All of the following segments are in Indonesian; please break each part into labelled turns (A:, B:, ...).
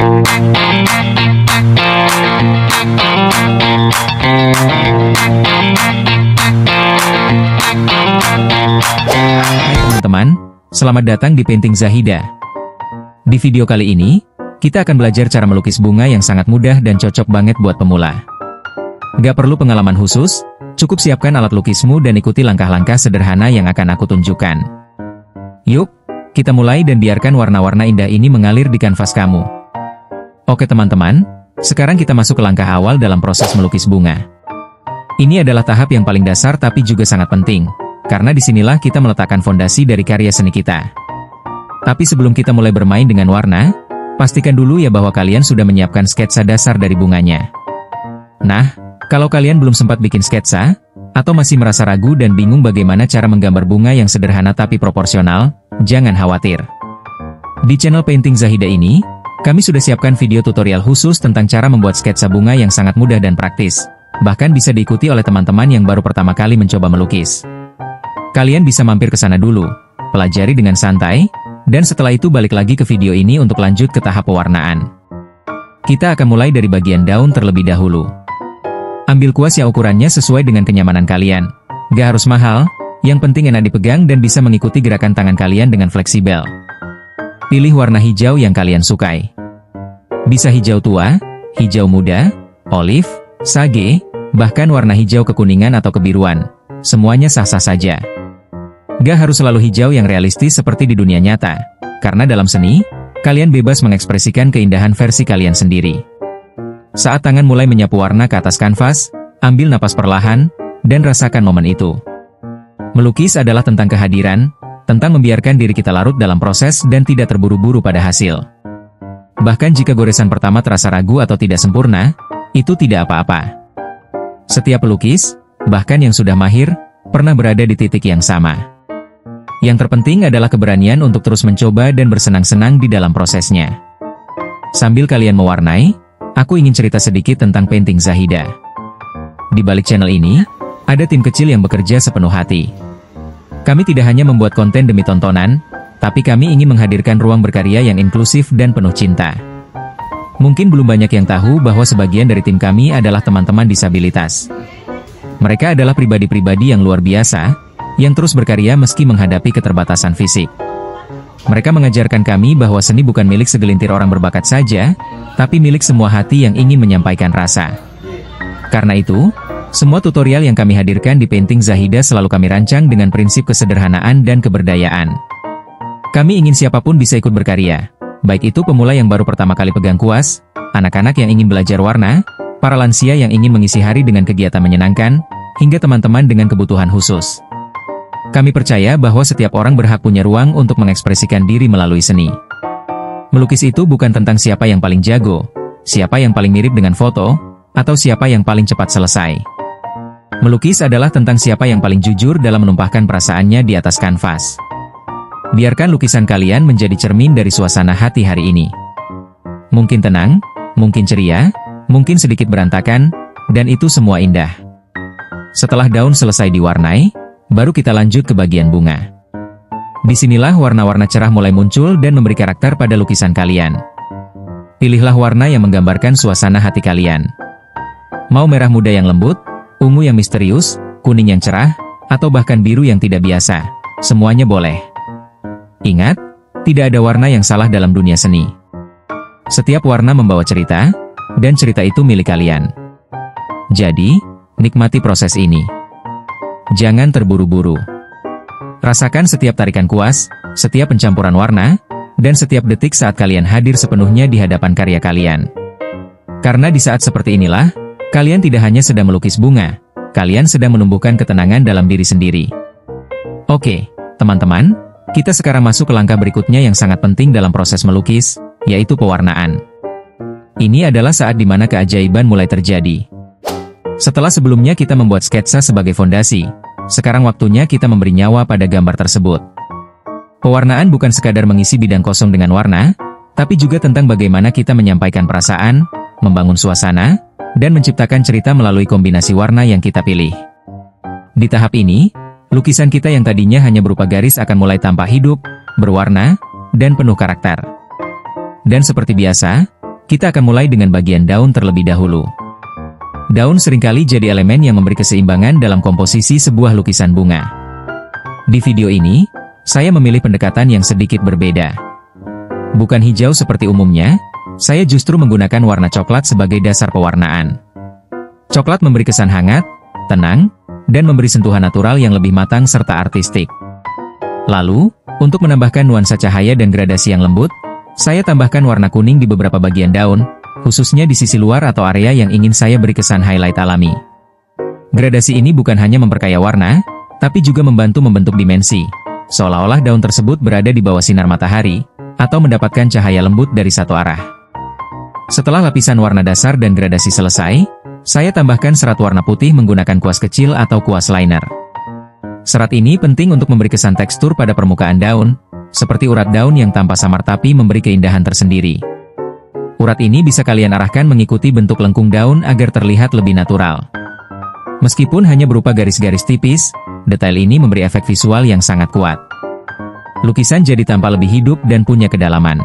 A: Teman-teman, selamat datang di Painting Zahida. Di video kali ini, kita akan belajar cara melukis bunga yang sangat mudah dan cocok banget buat pemula. Gak perlu pengalaman khusus, cukup siapkan alat lukismu dan ikuti langkah-langkah sederhana yang akan aku tunjukkan. Yuk, kita mulai dan biarkan warna-warna indah ini mengalir di kanvas kamu. Oke teman-teman, sekarang kita masuk ke langkah awal dalam proses melukis bunga. Ini adalah tahap yang paling dasar tapi juga sangat penting. Karena disinilah kita meletakkan fondasi dari karya seni kita. Tapi sebelum kita mulai bermain dengan warna, pastikan dulu ya bahwa kalian sudah menyiapkan sketsa dasar dari bunganya. Nah, kalau kalian belum sempat bikin sketsa, atau masih merasa ragu dan bingung bagaimana cara menggambar bunga yang sederhana tapi proporsional, jangan khawatir. Di channel Painting Zahida ini, kami sudah siapkan video tutorial khusus tentang cara membuat sketsa bunga yang sangat mudah dan praktis. Bahkan bisa diikuti oleh teman-teman yang baru pertama kali mencoba melukis. Kalian bisa mampir ke sana dulu, pelajari dengan santai, dan setelah itu balik lagi ke video ini untuk lanjut ke tahap pewarnaan. Kita akan mulai dari bagian daun terlebih dahulu. Ambil kuas yang ukurannya sesuai dengan kenyamanan kalian. Gak harus mahal, yang penting enak dipegang dan bisa mengikuti gerakan tangan kalian dengan fleksibel. Pilih warna hijau yang kalian sukai. Bisa hijau tua, hijau muda, olive, sage, bahkan warna hijau kekuningan atau kebiruan. Semuanya sah-sah saja. Gak harus selalu hijau yang realistis seperti di dunia nyata, karena dalam seni, kalian bebas mengekspresikan keindahan versi kalian sendiri. Saat tangan mulai menyapu warna ke atas kanvas, ambil napas perlahan, dan rasakan momen itu. Melukis adalah tentang kehadiran, tentang membiarkan diri kita larut dalam proses dan tidak terburu-buru pada hasil. Bahkan jika goresan pertama terasa ragu atau tidak sempurna, itu tidak apa-apa. Setiap pelukis, bahkan yang sudah mahir, pernah berada di titik yang sama. Yang terpenting adalah keberanian untuk terus mencoba dan bersenang-senang di dalam prosesnya. Sambil kalian mewarnai, aku ingin cerita sedikit tentang Painting Zahida. Di balik channel ini, ada tim kecil yang bekerja sepenuh hati. Kami tidak hanya membuat konten demi tontonan, tapi kami ingin menghadirkan ruang berkarya yang inklusif dan penuh cinta. Mungkin belum banyak yang tahu bahwa sebagian dari tim kami adalah teman-teman disabilitas. Mereka adalah pribadi-pribadi yang luar biasa, yang terus berkarya meski menghadapi keterbatasan fisik. Mereka mengajarkan kami bahwa seni bukan milik segelintir orang berbakat saja, tapi milik semua hati yang ingin menyampaikan rasa. Karena itu, semua tutorial yang kami hadirkan di Painting Zahida selalu kami rancang dengan prinsip kesederhanaan dan keberdayaan. Kami ingin siapapun bisa ikut berkarya, baik itu pemula yang baru pertama kali pegang kuas, anak-anak yang ingin belajar warna, para lansia yang ingin mengisi hari dengan kegiatan menyenangkan, hingga teman-teman dengan kebutuhan khusus. Kami percaya bahwa setiap orang berhak punya ruang untuk mengekspresikan diri melalui seni. Melukis itu bukan tentang siapa yang paling jago, siapa yang paling mirip dengan foto, atau siapa yang paling cepat selesai. Melukis adalah tentang siapa yang paling jujur dalam menumpahkan perasaannya di atas kanvas. Biarkan lukisan kalian menjadi cermin dari suasana hati hari ini. Mungkin tenang, mungkin ceria, mungkin sedikit berantakan, dan itu semua indah. Setelah daun selesai diwarnai, baru kita lanjut ke bagian bunga. Disinilah warna-warna cerah mulai muncul dan memberi karakter pada lukisan kalian. Pilihlah warna yang menggambarkan suasana hati kalian. Mau merah muda yang lembut, ungu yang misterius, kuning yang cerah, atau bahkan biru yang tidak biasa, semuanya boleh. Ingat, tidak ada warna yang salah dalam dunia seni. Setiap warna membawa cerita, dan cerita itu milik kalian. Jadi, nikmati proses ini. Jangan terburu-buru. Rasakan setiap tarikan kuas, setiap pencampuran warna, dan setiap detik saat kalian hadir sepenuhnya di hadapan karya kalian. Karena di saat seperti inilah, kalian tidak hanya sedang melukis bunga, kalian sedang menumbuhkan ketenangan dalam diri sendiri. Oke, teman-teman, kita sekarang masuk ke langkah berikutnya yang sangat penting dalam proses melukis, yaitu pewarnaan. Ini adalah saat di mana keajaiban mulai terjadi. Setelah sebelumnya kita membuat sketsa sebagai fondasi, sekarang waktunya kita memberi nyawa pada gambar tersebut. Pewarnaan bukan sekadar mengisi bidang kosong dengan warna, tapi juga tentang bagaimana kita menyampaikan perasaan, membangun suasana, dan menciptakan cerita melalui kombinasi warna yang kita pilih. Di tahap ini, lukisan kita yang tadinya hanya berupa garis akan mulai tampak hidup, berwarna, dan penuh karakter. Dan seperti biasa, kita akan mulai dengan bagian daun terlebih dahulu. Daun seringkali jadi elemen yang memberi keseimbangan dalam komposisi sebuah lukisan bunga. Di video ini, saya memilih pendekatan yang sedikit berbeda. Bukan hijau seperti umumnya, saya justru menggunakan warna coklat sebagai dasar pewarnaan. Coklat memberi kesan hangat, tenang, dan memberi sentuhan natural yang lebih matang serta artistik. Lalu, untuk menambahkan nuansa cahaya dan gradasi yang lembut, saya tambahkan warna kuning di beberapa bagian daun, khususnya di sisi luar atau area yang ingin saya beri kesan highlight alami. Gradasi ini bukan hanya memperkaya warna, tapi juga membantu membentuk dimensi, seolah-olah daun tersebut berada di bawah sinar matahari, atau mendapatkan cahaya lembut dari satu arah. Setelah lapisan warna dasar dan gradasi selesai, saya tambahkan serat warna putih menggunakan kuas kecil atau kuas liner. Serat ini penting untuk memberi kesan tekstur pada permukaan daun, seperti urat daun yang tanpa samar tapi memberi keindahan tersendiri. Urat ini bisa kalian arahkan mengikuti bentuk lengkung daun agar terlihat lebih natural. Meskipun hanya berupa garis-garis tipis, detail ini memberi efek visual yang sangat kuat. Lukisan jadi tampak lebih hidup dan punya kedalaman.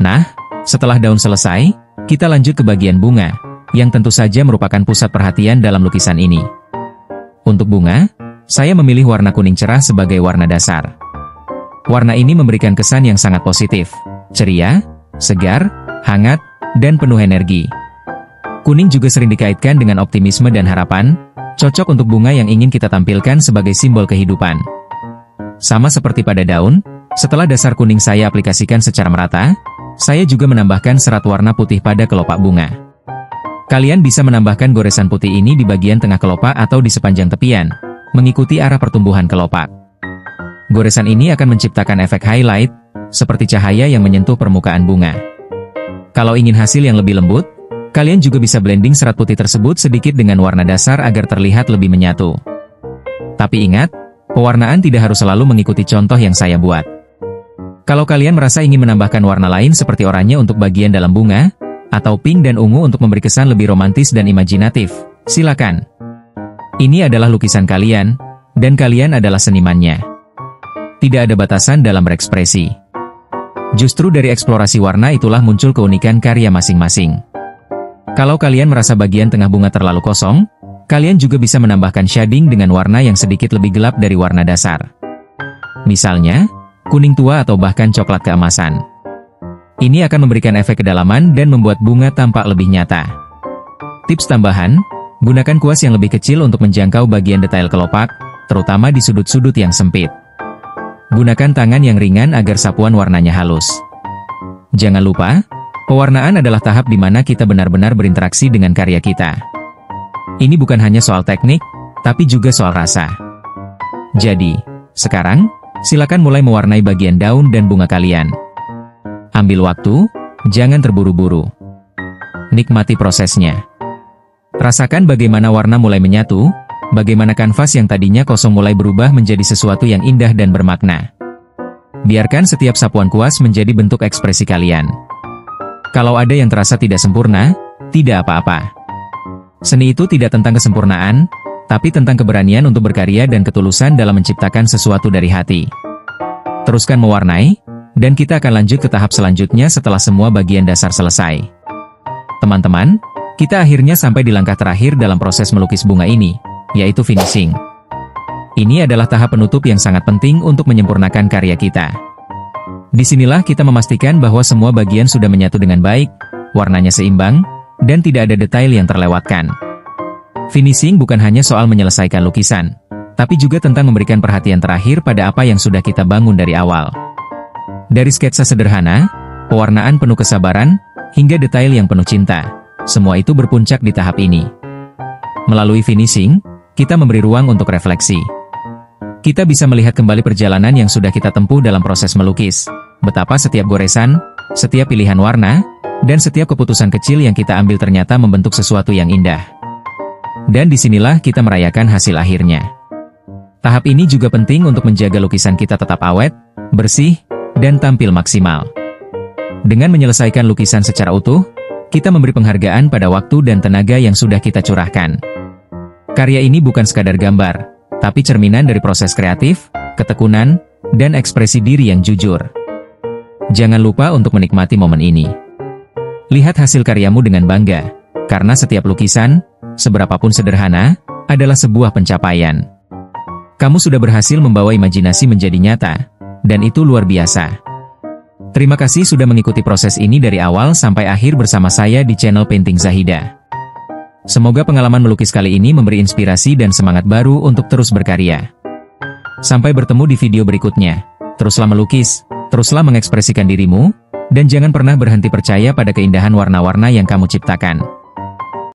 A: Nah, setelah daun selesai, kita lanjut ke bagian bunga, yang tentu saja merupakan pusat perhatian dalam lukisan ini. Untuk bunga, saya memilih warna kuning cerah sebagai warna dasar. Warna ini memberikan kesan yang sangat positif, ceria, segar, hangat, dan penuh energi. Kuning juga sering dikaitkan dengan optimisme dan harapan, cocok untuk bunga yang ingin kita tampilkan sebagai simbol kehidupan. Sama seperti pada daun, setelah dasar kuning saya aplikasikan secara merata, saya juga menambahkan serat warna putih pada kelopak bunga. Kalian bisa menambahkan goresan putih ini di bagian tengah kelopak atau di sepanjang tepian, mengikuti arah pertumbuhan kelopak. Goresan ini akan menciptakan efek highlight, seperti cahaya yang menyentuh permukaan bunga. Kalau ingin hasil yang lebih lembut, kalian juga bisa blending serat putih tersebut sedikit dengan warna dasar agar terlihat lebih menyatu. Tapi ingat, pewarnaan tidak harus selalu mengikuti contoh yang saya buat. Kalau kalian merasa ingin menambahkan warna lain seperti oranye untuk bagian dalam bunga, atau pink dan ungu untuk memberi kesan lebih romantis dan imajinatif, silakan. Ini adalah lukisan kalian, dan kalian adalah senimannya. Tidak ada batasan dalam berekspresi. Justru dari eksplorasi warna itulah muncul keunikan karya masing-masing. Kalau kalian merasa bagian tengah bunga terlalu kosong, kalian juga bisa menambahkan shading dengan warna yang sedikit lebih gelap dari warna dasar. Misalnya, kuning tua atau bahkan coklat keemasan. Ini akan memberikan efek kedalaman dan membuat bunga tampak lebih nyata. Tips tambahan, gunakan kuas yang lebih kecil untuk menjangkau bagian detail kelopak, terutama di sudut-sudut yang sempit. Gunakan tangan yang ringan agar sapuan warnanya halus. Jangan lupa, pewarnaan adalah tahap di mana kita benar-benar berinteraksi dengan karya kita. Ini bukan hanya soal teknik, tapi juga soal rasa. Jadi, sekarang, silakan mulai mewarnai bagian daun dan bunga kalian. Ambil waktu, jangan terburu-buru. Nikmati prosesnya. Rasakan bagaimana warna mulai menyatu, bagaimana kanvas yang tadinya kosong mulai berubah menjadi sesuatu yang indah dan bermakna. Biarkan setiap sapuan kuas menjadi bentuk ekspresi kalian. Kalau ada yang terasa tidak sempurna, tidak apa-apa. Seni itu tidak tentang kesempurnaan, tapi tentang keberanian untuk berkarya dan ketulusan dalam menciptakan sesuatu dari hati. Teruskan mewarnai, dan kita akan lanjut ke tahap selanjutnya setelah semua bagian dasar selesai. Teman-teman, kita akhirnya sampai di langkah terakhir dalam proses melukis bunga ini, yaitu finishing. Ini adalah tahap penutup yang sangat penting untuk menyempurnakan karya kita. Disinilah kita memastikan bahwa semua bagian sudah menyatu dengan baik, warnanya seimbang, dan tidak ada detail yang terlewatkan. Finishing bukan hanya soal menyelesaikan lukisan, tapi juga tentang memberikan perhatian terakhir pada apa yang sudah kita bangun dari awal. Dari sketsa sederhana, pewarnaan penuh kesabaran, hingga detail yang penuh cinta, semua itu berpuncak di tahap ini. Melalui finishing, kita memberi ruang untuk refleksi. Kita bisa melihat kembali perjalanan yang sudah kita tempuh dalam proses melukis, betapa setiap goresan, setiap pilihan warna, dan setiap keputusan kecil yang kita ambil ternyata membentuk sesuatu yang indah. Dan disinilah kita merayakan hasil akhirnya. Tahap ini juga penting untuk menjaga lukisan kita tetap awet, bersih, dan tampil maksimal. Dengan menyelesaikan lukisan secara utuh, kita memberi penghargaan pada waktu dan tenaga yang sudah kita curahkan. Karya ini bukan sekadar gambar, tapi cerminan dari proses kreatif, ketekunan, dan ekspresi diri yang jujur. Jangan lupa untuk menikmati momen ini. Lihat hasil karyamu dengan bangga, karena setiap lukisan, seberapapun sederhana, adalah sebuah pencapaian. Kamu sudah berhasil membawa imajinasi menjadi nyata, dan itu luar biasa. Terima kasih sudah mengikuti proses ini dari awal sampai akhir bersama saya di channel Painting Zahida. Semoga pengalaman melukis kali ini memberi inspirasi dan semangat baru untuk terus berkarya. Sampai bertemu di video berikutnya. Teruslah melukis, teruslah mengekspresikan dirimu, dan jangan pernah berhenti percaya pada keindahan warna-warna yang kamu ciptakan.